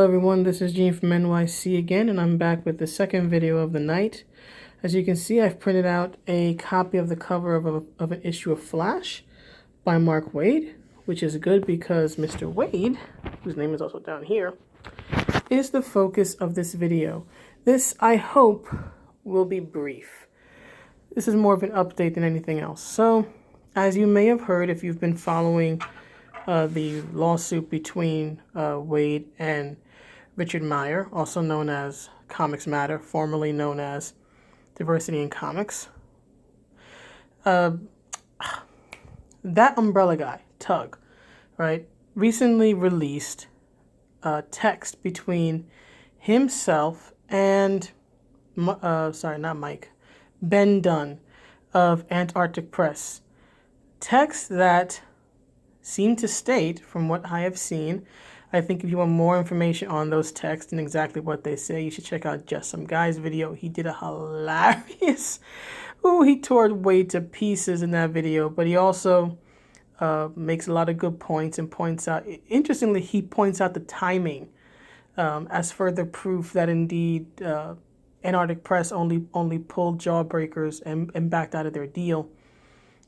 Hello everyone, this is Gene from NYC again, and I'm back with the second video of the night. As you can see, I've printed out a copy of the cover of an issue of Flash by Mark Waid, which is good because Mr. Waid, whose name is also down here, is the focus of this video. This, I hope, will be brief. This is more of an update than anything else. So, as you may have heard if you've been following the lawsuit between Waid and Richard Meyer, also known as Comics Matter, formerly known as Diversity in Comics. That umbrella guy, Tug, right, recently released a text between himself and, Ben Dunn of Antarctic Press. Text that seem to state, from what I have seen, I think if you want more information on those texts and exactly what they say, you should check out Just Some Guy's video. He did a hilarious, he tore Waid to pieces in that video, but he also makes a lot of good points and points out, interestingly, he points out the timing as further proof that indeed Antarctic Press only pulled Jawbreakers and backed out of their deal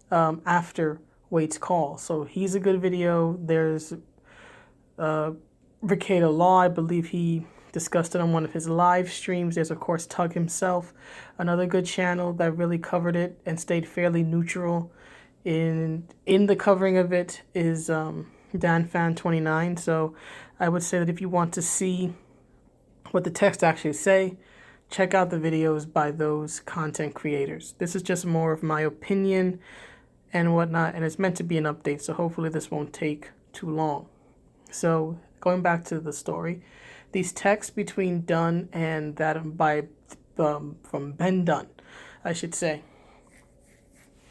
after Waid's call. So he's a good video. There's Ricada Law, I believe he discussed it on one of his live streams. There's of course Tug himself, another good channel that really covered it and stayed fairly neutral in the covering of it is DanFan29. So I would say that if you want to see what the text actually say, check out the videos by those content creators. This is just more of my opinion and whatnot, and it's meant to be an update, so hopefully this won't take too long. So going back to the story, these texts between Dunn and that from Ben Dunn, I should say,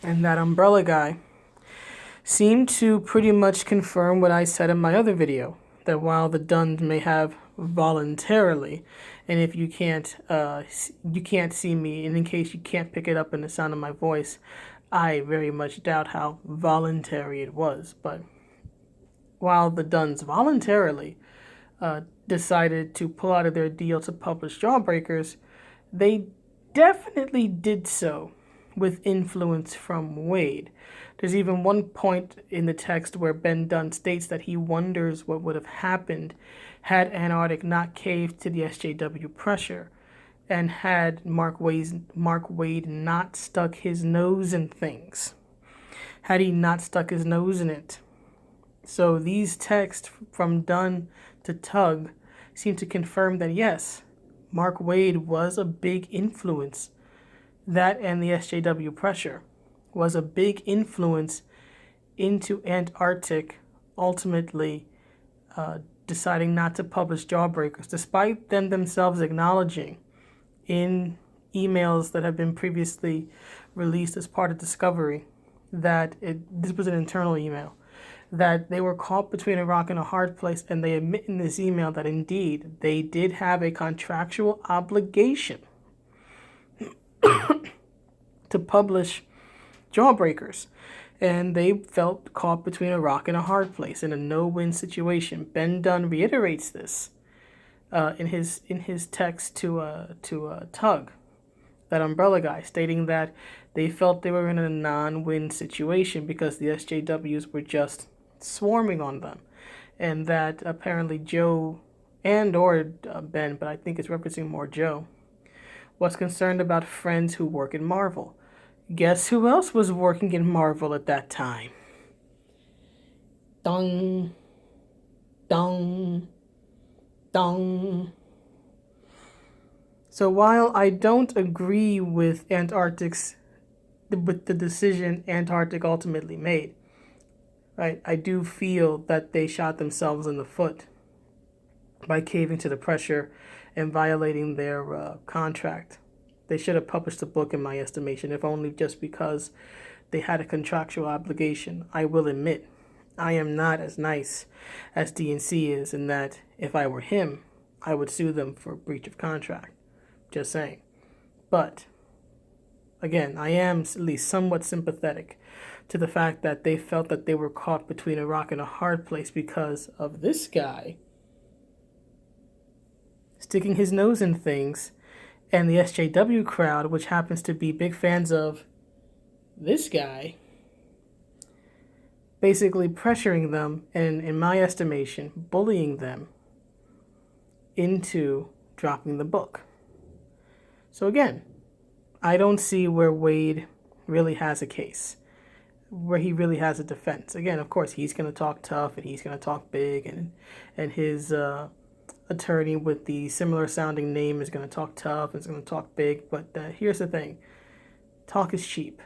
and that umbrella guy seem to pretty much confirm what I said in my other video, that while the Dunns may have voluntarily, and if you can't see me, and in case you can't pick it up in the sound of my voice, I very much doubt how voluntary it was. But while the Dunns voluntarily decided to pull out of their deal to publish Jawbreakers, they definitely did so with influence from Waid. There's even one point in the text where Ben Dunn states that he wonders what would have happened had Antarctic not caved to the SJW pressure, and had Mark Waid not stuck his nose in things. Had he not stuck his nose in it. So these texts from Dunn to Tug seem to confirm that yes, Mark Waid was a big influence. That and the SJW pressure was a big influence into Antarctic ultimately deciding not to publish Jawbreakers, despite them themselves acknowledging in emails that have been previously released as part of Discovery that this was an internal email, that they were caught between a rock and a hard place, and they admit in this email that indeed they did have a contractual obligation to publish Jawbreakers, and they felt caught between a rock and a hard place in a no-win situation. Ben Dunn reiterates this in his text to Tug, that umbrella guy, stating that they felt they were in a non-win situation because the SJWs were just swarming on them, and that apparently Joe or Ben, but I think it's referencing more Joe, was concerned about friends who work in Marvel. Guess who else was working in Marvel at that time? Dong, dong, dong. So while I don't agree with the decision Antarctic ultimately made, right, I do feel that they shot themselves in the foot by caving to the pressure and violating their contract. They should have published the book, in my estimation, if only just because they had a contractual obligation. I will admit, I am not as nice as DNC is, in that if I were him, I would sue them for breach of contract. Just saying. But, again, I am at least somewhat sympathetic to the fact that they felt that they were caught between a rock and a hard place because of this guy sticking his nose in things, and the SJW crowd, which happens to be big fans of this guy, basically pressuring them and, in my estimation, bullying them into dropping the book. So again, I don't see where Waid really has a case, where he really has a defense. Again, of course, he's going to talk tough and he's going to talk big, and his attorney with the similar sounding name is going to talk tough and is going to talk big. But here's the thing. Talk is cheap.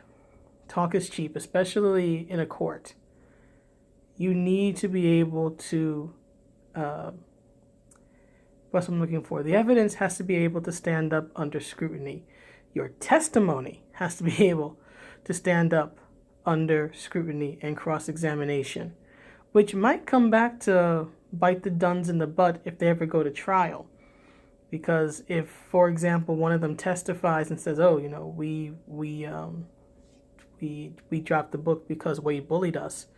Talk is cheap, especially in a court. You need to be able to, what's I'm looking for? The evidence has to be able to stand up under scrutiny. Your testimony has to be able to stand up under scrutiny and cross-examination, which might come back to bite the Dunns in the butt if they ever go to trial. Because if, for example, one of them testifies and says, "Oh, we dropped the book because Waid bullied us,"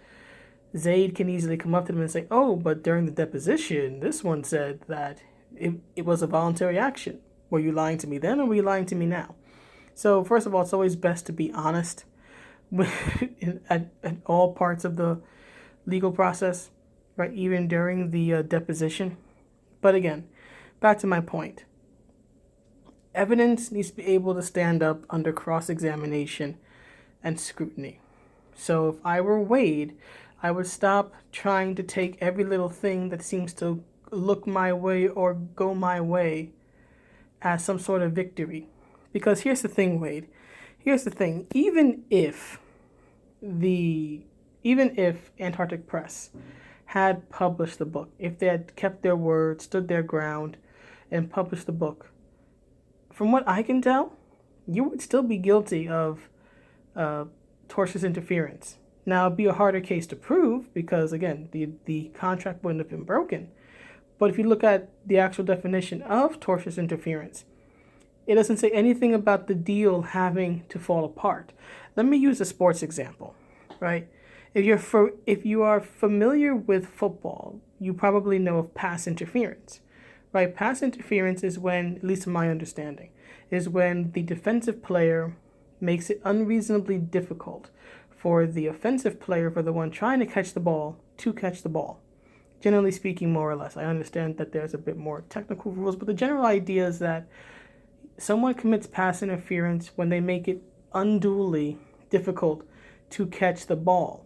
Zaid can easily come up to them and say, "Oh, but during the deposition, this one said that it was a voluntary action. Were you lying to me then, or were you lying to me now?" So first of all, it's always best to be honest at all parts of the legal process, right? Even during the deposition. But again, back to my point. Evidence needs to be able to stand up under cross-examination and scrutiny. So if I were Waid, I would stop trying to take every little thing that seems to look my way or go my way as some sort of victory. Because here's the thing, Waid. Here's the thing. Even if Antarctic Press had published the book, if they had kept their word, stood their ground, and published the book, from what I can tell, you would still be guilty of tortious interference. Now, it'd be a harder case to prove because, again, the contract wouldn't have been broken. But if you look at the actual definition of tortious interference, it doesn't say anything about the deal having to fall apart. Let me use a sports example, right? If you are familiar with football, you probably know of pass interference, right? Pass interference is when, at least in my understanding, is when the defensive player makes it unreasonably difficult for the offensive player, for the one trying to catch the ball, to catch the ball. Generally speaking, more or less. I understand that there's a bit more technical rules, but the general idea is that someone commits pass interference when they make it unduly difficult to catch the ball.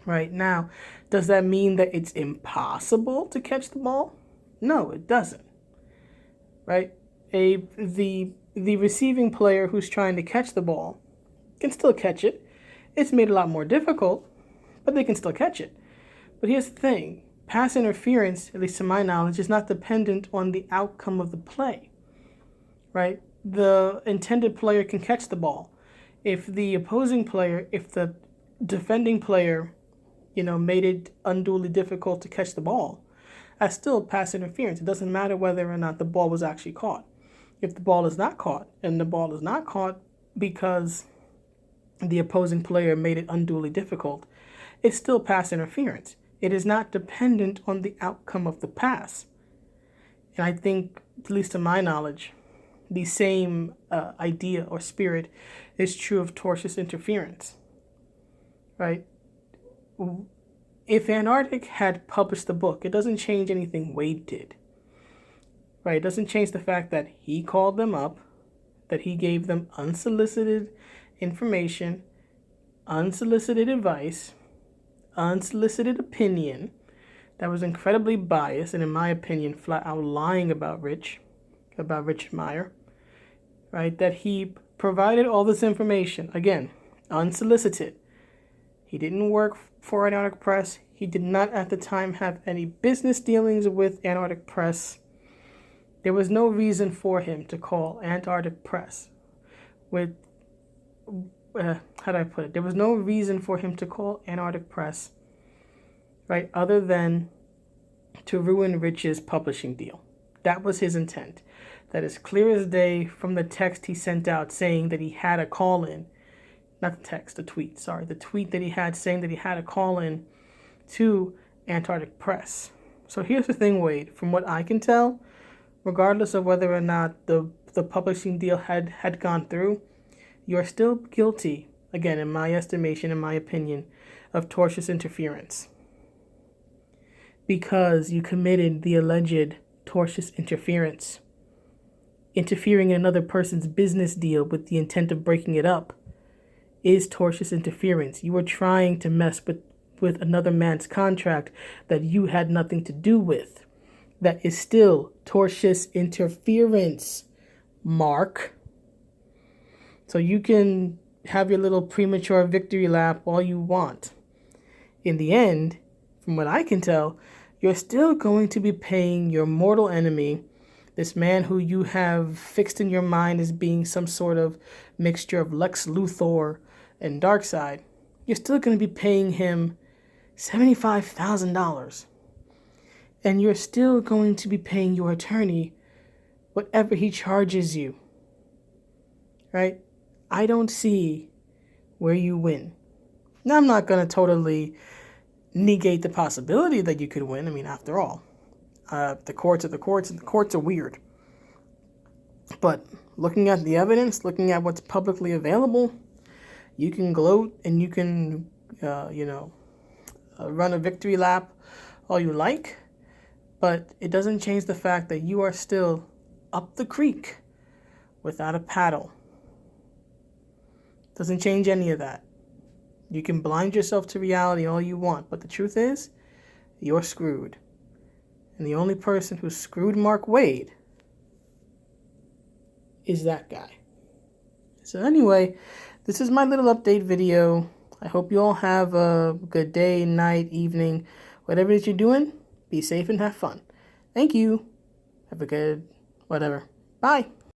Right now, does that mean that it's impossible to catch the ball? No, it doesn't. Right? The receiving player who's trying to catch the ball can still catch it. It's made a lot more difficult, but they can still catch it. But here's the thing. Pass interference, at least to my knowledge, is not dependent on the outcome of the play. Right? The intended player can catch the ball. If the defending player, made it unduly difficult to catch the ball, that's still pass interference. It doesn't matter whether or not the ball was actually caught. If the ball is not caught, and the ball is not caught because the opposing player made it unduly difficult, it's still pass interference. It is not dependent on the outcome of the pass. And I think, at least to my knowledge, the same idea or spirit is true of tortious interference, right? If Antarctic had published the book, it doesn't change anything Waid did, right? It doesn't change the fact that he called them up, that he gave them unsolicited information, unsolicited advice, unsolicited opinion that was incredibly biased and, in my opinion, flat out lying about Richard Meyer, right? That he provided all this information, again, unsolicited. He didn't work for Antarctic Press. He did not at the time have any business dealings with Antarctic Press. There was no reason for him to call Antarctic Press with, how do I put it? There was no reason for him to call Antarctic Press, right, other than to ruin Rich's publishing deal. That was his intent. That is clear as day from the text he sent out saying that he had a call-in. Not the text, the tweet, sorry. The tweet that he had saying that he had a call-in to Antarctic Press. So here's the thing, Waid. From what I can tell, regardless of whether or not the publishing deal had gone through, you are still guilty, again, in my estimation, in my opinion, of tortious interference. Because you committed the alleged tortious interference. Interfering in another person's business deal with the intent of breaking it up is tortious interference. You were trying to mess with another man's contract that you had nothing to do with. That is still tortious interference, Mark. So you can have your little premature victory lap all you want. In the end, from what I can tell, you're still going to be paying your mortal enemy, this man who you have fixed in your mind as being some sort of mixture of Lex Luthor and Darkseid. You're still going to be paying him $75,000. And you're still going to be paying your attorney whatever he charges you. Right? I don't see where you win. Now, I'm not going to totally negate the possibility that you could win. I mean, after all, the courts are the courts, and the courts are weird. But looking at the evidence, looking at what's publicly available, you can gloat and you can, run a victory lap all you like, but it doesn't change the fact that you are still up the creek without a paddle. Doesn't change any of that. You can blind yourself to reality all you want, but the truth is, you're screwed. And the only person who screwed Mark Waid is that guy. So anyway, this is my little update video. I hope you all have a good day, night, evening, whatever it is you're doing. Be safe and have fun. Thank you. Have a good whatever. Bye.